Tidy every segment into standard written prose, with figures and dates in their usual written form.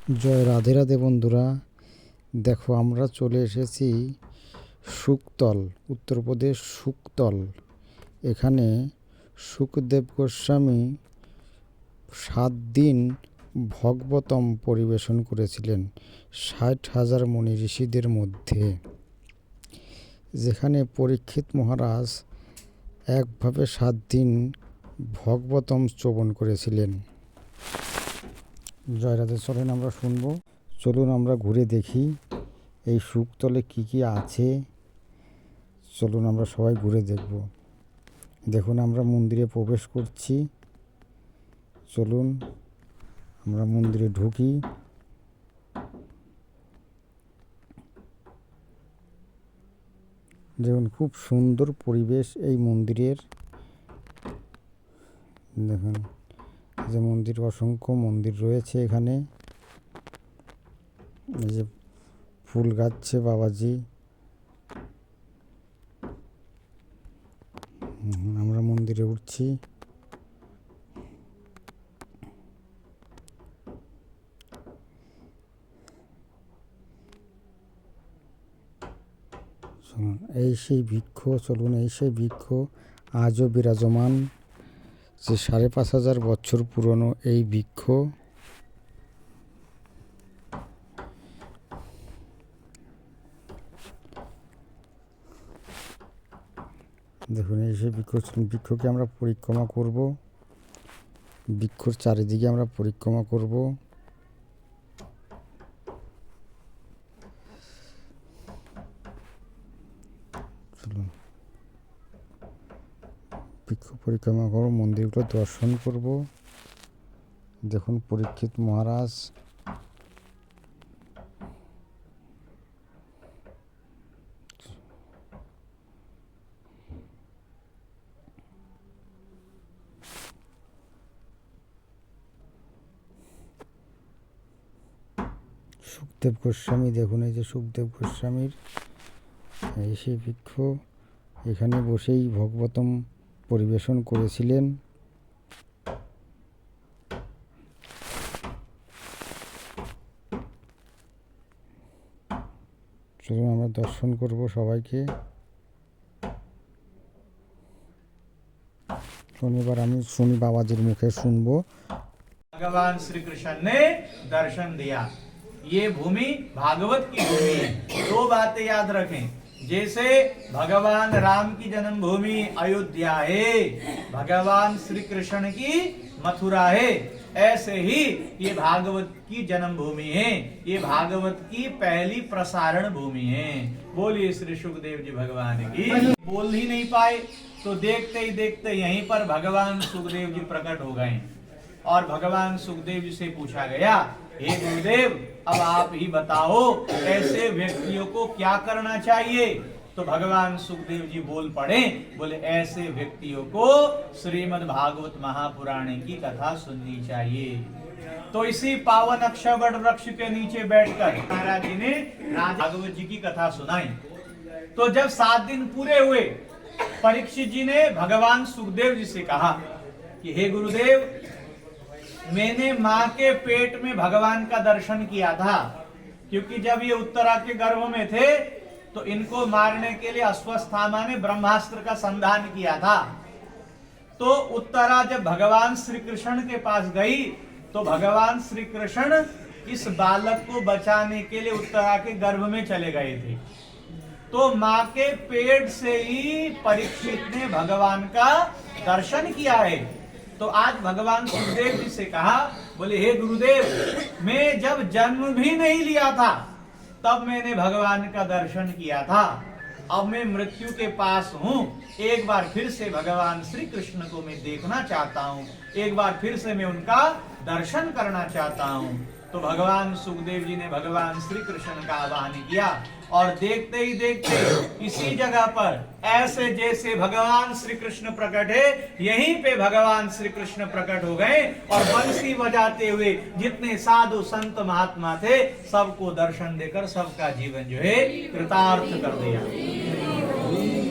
জয় রাধে রাধে বন্ধুরা, দেখো আমরা চলে এসেছি শুকতল, উত্তরপ্রদেশ শুকতল। এখানে শুকদেব গোস্বামী 7 দিন ভাগবতম পরিবেশন করেছিলেন 60,000 মুনি ঋষিদের মধ্যে, যেখানে পরীক্ষিত মহারাজ একভাবে 7 দিন ভাগবতম শ্রবণ করেছিলেন। জয় রাধে, চলেন আমরা শুনবো। চলুন আমরা ঘুরে দেখি এই শুকতলে কি কি আছে। চলুন আমরা সবাই ঘুরে দেখব। দেখুন আমরা মন্দিরে প্রবেশ করছি। চলুন আমরা মন্দিরে ঢুকি। দেখুন খুব সুন্দর পরিবেশ এই মন্দিরের। দেখুন যে মন্দির, অসংখ্য মন্দির রয়েছে এখানে। এই যে ফুল গাচ্ছে বাবাজি। আমরা মন্দিরে উঠছি। এই সেই বৃক্ষ, চলুন এই সেই বৃক্ষ আজও বিরাজমান, যে 5,500 বছর পুরনো এই বৃক্ষ। দেখুন এই সেই বৃক্ষ, বৃক্ষকে আমরা পরিক্রমা করব। বৃক্ষর চারিদিকে আমরা পরিক্রমা করব। চলুন বৃক্ষ পরিক্রমা করব, মন্দিরগুলো দর্শন করব। দেখুন পরীক্ষিত মহারাজ সুখদেব গোস্বামী, দেখুন এই যে সুখদেব গোস্বামীর এই সেই বৃক্ষ, এখানে বসেই ভাগবতম পরিবেশন করেছিলেন। চলুন আমরা দর্শন করব সবাইকে। শনিবার আমি শুনি বাবাজির मुखे শুনবো। भगवान श्री कृष्ण ने दर्शन दिया। ये भूमि भागवत की भूमि है। 2 बातें याद रखें। जैसे भगवान राम की जन्मभूमि अयोध्या है, भगवान श्री कृष्ण की मथुरा है, ऐसे ही ये भागवत की जन्मभूमि है। ये भागवत की पहली प्रसारण भूमि है। बोलिए श्री सुखदेव जी भगवान की। बोल ही नहीं पाए तो देखते ही देखते यहीं पर भगवान सुखदेव जी प्रकट हो गए और भगवान सुखदेव जी से पूछा गया, हे गुरुदेव अब आप ही बताओ ऐसे व्यक्तियों को क्या करना चाहिए। तो भगवान सुखदेव जी बोल पड़े, बोले ऐसे व्यक्तियों को श्रीमद् भागवत महापुराण की कथा सुननी चाहिए। तो इसी पावन अक्षयवट वृक्ष के नीचे बैठकर महाराज जी ने राजा भागवत जी की कथा सुनाई। तो जब 7 दिन पूरे हुए, परीक्षित जी ने भगवान सुखदेव जी से कहा कि हे गुरुदेव, मैंने माँ के पेट में भगवान का दर्शन किया था, क्योंकि जब ये उत्तरा के गर्भ में थे तो इनको मारने के लिए अश्वत्थामा ने ब्रह्मास्त्र का संधान किया था। तो उत्तरा जब भगवान श्री कृष्ण के पास गई तो भगवान श्री कृष्ण इस बालक को बचाने के लिए उत्तरा के गर्भ में चले गए थे। तो माँ के पेट से ही परीक्षित ने भगवान का दर्शन किया है। तो आज भगवान सुखदेव जी से कहा, बोले हे गुरुदेव, मैं जब जन्म भी नहीं लिया था तब मैंने भगवान का दर्शन किया था। अब मैं मृत्यु के पास हूँ, एक बार फिर से भगवान श्री कृष्ण को मैं देखना चाहता हूँ, एक बार फिर से मैं उनका दर्शन करना चाहता हूँ। तो भगवान सुखदेव जी ने भगवान श्री कृष्ण का आह्वान किया और देखते ही देखते इसी जगह पर ऐसे जैसे भगवान श्री कृष्ण प्रकट है, यहीं पे भगवान श्री कृष्ण प्रकट हो गए और बंसी बजाते हुए जितने साधु संत महात्मा थे सबको दर्शन देकर सबका जीवन जो है कृतार्थ कर दिया।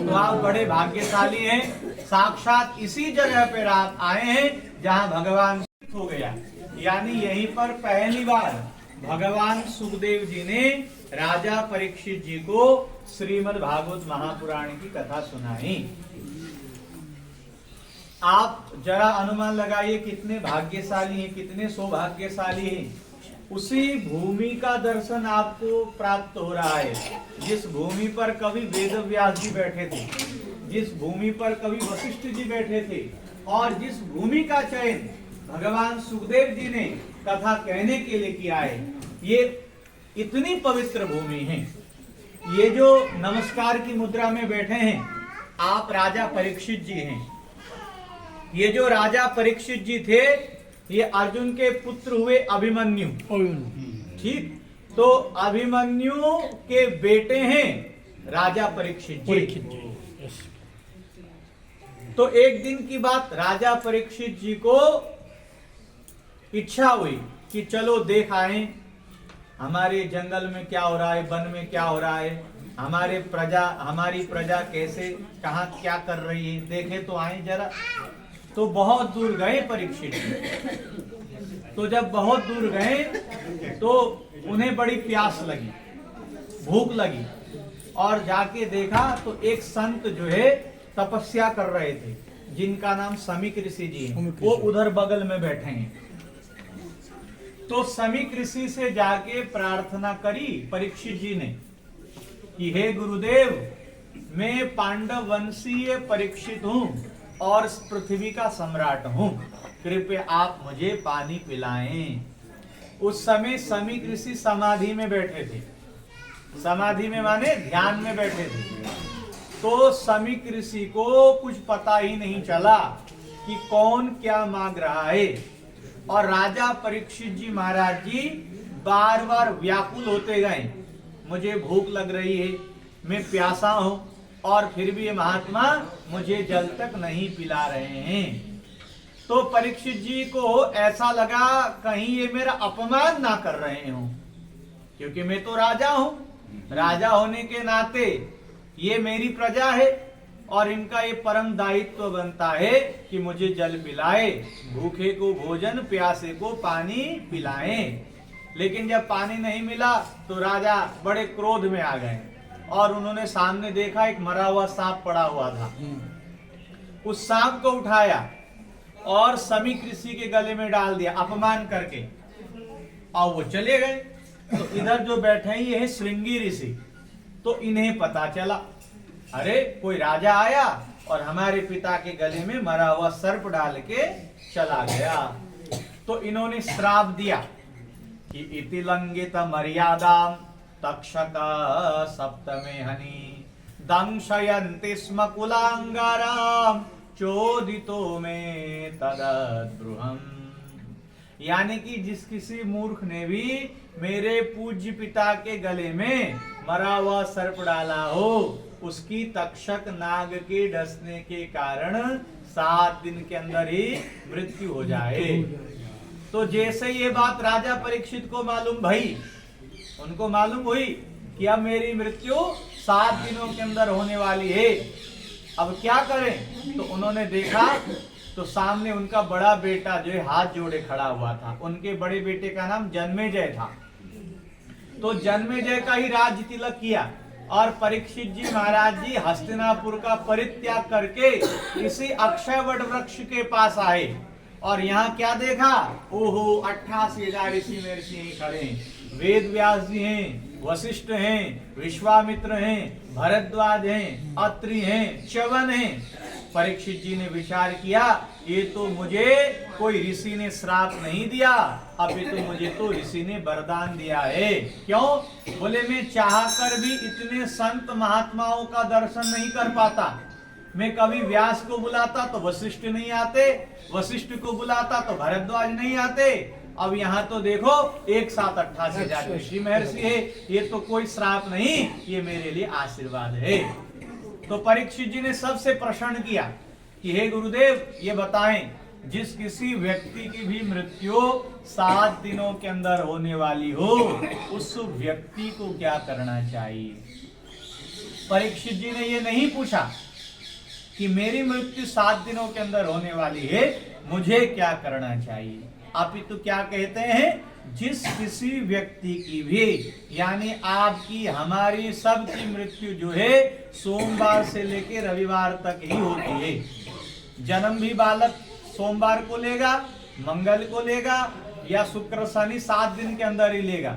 तो आप बड़े भाग्यशाली हैं, साक्षात इसी जगह पर आप आए हैं जहां भगवान हो गया। यानी यहीं पर पहली बार भगवान सुखदेव जी ने राजा परीक्षित जी को श्रीमद् भागवत महापुराण की कथा सुनाई। आप जरा अनुमान लगाइए कितने भाग्यशाली हैं, कितने सौभाग्यशाली हैं। उसी भूमि का दर्शन आपको प्राप्त हो रहा है जिस भूमि पर कवि वेद व्यास जी बैठे थे, जिस भूमि पर कवि वशिष्ठ जी बैठे थे, और जिस भूमि का चयन भगवान सुखदेव जी ने कथा कहने के लिए किया है। ये इतनी पवित्र भूमि है। ये जो नमस्कार की मुद्रा में बैठे हैं, आप राजा परीक्षित जी हैं। ये जो राजा परीक्षित जी थे, ये अर्जुन के पुत्र हुए अभिमन्यु। ठीक, तो अभिमन्यु के बेटे हैं राजा परीक्षित जी। तो एक दिन की बात, राजा परीक्षित जी को इच्छा हुई कि चलो देख आए हमारे जंगल में क्या हो रहा है, वन में क्या हो रहा है, हमारी प्रजा कैसे कहाँ क्या कर रही है, देखे तो आए जरा। तो बहुत दूर गए परीक्षित जी। तो जब बहुत दूर गए तो उन्हें बड़ी प्यास लगी, भूख लगी, और जाके देखा तो एक संत जो है तपस्या कर रहे थे, जिनका नाम समीक ऋषि जी है, वो उधर बगल में बैठे हैं। तो समीक ऋषि से जाके प्रार्थना करी परीक्षित जी ने कि हे गुरुदेव, मैं पांडव वंशीय परीक्षित हूँ और पृथ्वी का सम्राट हूँ, कृपया आप मुझे पानी पिलाएं। उस समय समीक ऋषि समाधि में बैठे थे। समाधि में माने ध्यान में बैठे थे। तो समीक ऋषि को कुछ पता ही नहीं चला कि कौन क्या मांग रहा है। और राजा परीक्षित जी महाराज जी बार बार व्याकुल होते गए, मुझे भूख लग रही है, मैं प्यासा हूं, और फिर भी ये महात्मा मुझे जल तक नहीं पिला रहे हैं। तो परीक्षित जी को ऐसा लगा कहीं ये मेरा अपमान ना कर रहे हो, क्योंकि मैं तो राजा हूं, राजा होने के नाते ये मेरी प्रजा है और इनका ये परम दायित्व बनता है कि मुझे जल पिलाए, भूखे को भोजन, प्यासे को पानी पिलाएं। लेकिन जब पानी नहीं मिला तो राजा बड़े क्रोध में आ गए और उन्होंने सामने देखा एक मरा हुआ सांप पड़ा हुआ था। उस सांप को उठाया और समीक ऋषि के गले में डाल दिया अपमान करके, और वो चले गए। तो इधर जो बैठे हैं ये है श्रृंगी ऋषि। तो इन्हें पता चला, अरे कोई राजा आया और हमारे पिता के गले में मरा हुआ सर्प डाल के चला गया। तो इन्होंने श्राप दिया कि इति लंघित मर्यादाम तक्षक सप्तमे हनि दंशयन्ति स्म कुलांगाराम चोदितो में तदद्रुहम। यानी कि जिस किसी मूर्ख ने भी मेरे पूज्य पिता के गले में मरा हुआ सर्प डाला हो, उसकी तक्षक नाग के डसने के कारण 7 दिन के अंदर ही मृत्यु हो जाए। तो जैसे ये बात राजा परीक्षित को मालूम भई, उनको मालूम हुई कि अब मेरी मृत्यु 7 दिनों के अंदर होने वाली है, अब क्या करें। तो उन्होंने देखा तो सामने उनका बड़ा बेटा जो है हाथ जोड़े खड़ा हुआ था। उनके बड़े बेटे का नाम जन्मेजय था। तो जन्मेजय का ही राज्य तिलक किया और परीक्षित जी महाराज जी हस्तिनापुर का परित्याग करके इसी अक्षय वट वृक्ष के पास आए और यहाँ क्या देखा, ओहो 88,000 ऋषि महर्षि खड़े हैं। वेद व्यास जी हैं, वशिष्ठ हैं, विश्वामित्र हैं, भरद्वाज हैं, अत्रि हैं, च्यवन हैं। परीक्षित जी ने विचार किया, ये तो मुझे कोई ऋषि ने श्राप नहीं दिया, अपितु मुझे तो ऋषि ने वरदान दिया है। क्यों? बोले मैं चाहकर भी इतने संत महात्माओं का दर्शन नहीं कर पाता। मैं कभी व्यास को बुलाता तो वशिष्ठ नहीं आते, वशिष्ठ को बुलाता तो भरद्वाज नहीं आते। अब यहाँ तो देखो एक साथ 88,000 ऋषि महर्षि है। ये तो कोई श्राप नहीं, ये मेरे लिए आशीर्वाद है। तो परीक्षित जी ने सबसे प्रश्न किया कि हे गुरुदेव, ये बताएं, जिस किसी व्यक्ति की भी मृत्यु 7 दिनों के अंदर होने वाली हो, उस व्यक्ति को क्या करना चाहिए। परीक्षित जी ने ये नहीं पूछा कि मेरी मृत्यु 7 दिनों के अंदर होने वाली है, मुझे क्या करना चाहिए। अपितु क्या कहते हैं जिस किसी व्यक्ति की भी, यानी आपकी हमारी सबकी मृत्यु जो है सोमवार से लेकर रविवार तक ही होती है। जन्म भी बालक सोमवार को लेगा, मंगल को लेगा या शुक्र शनि 7 दिन के अंदर ही लेगा।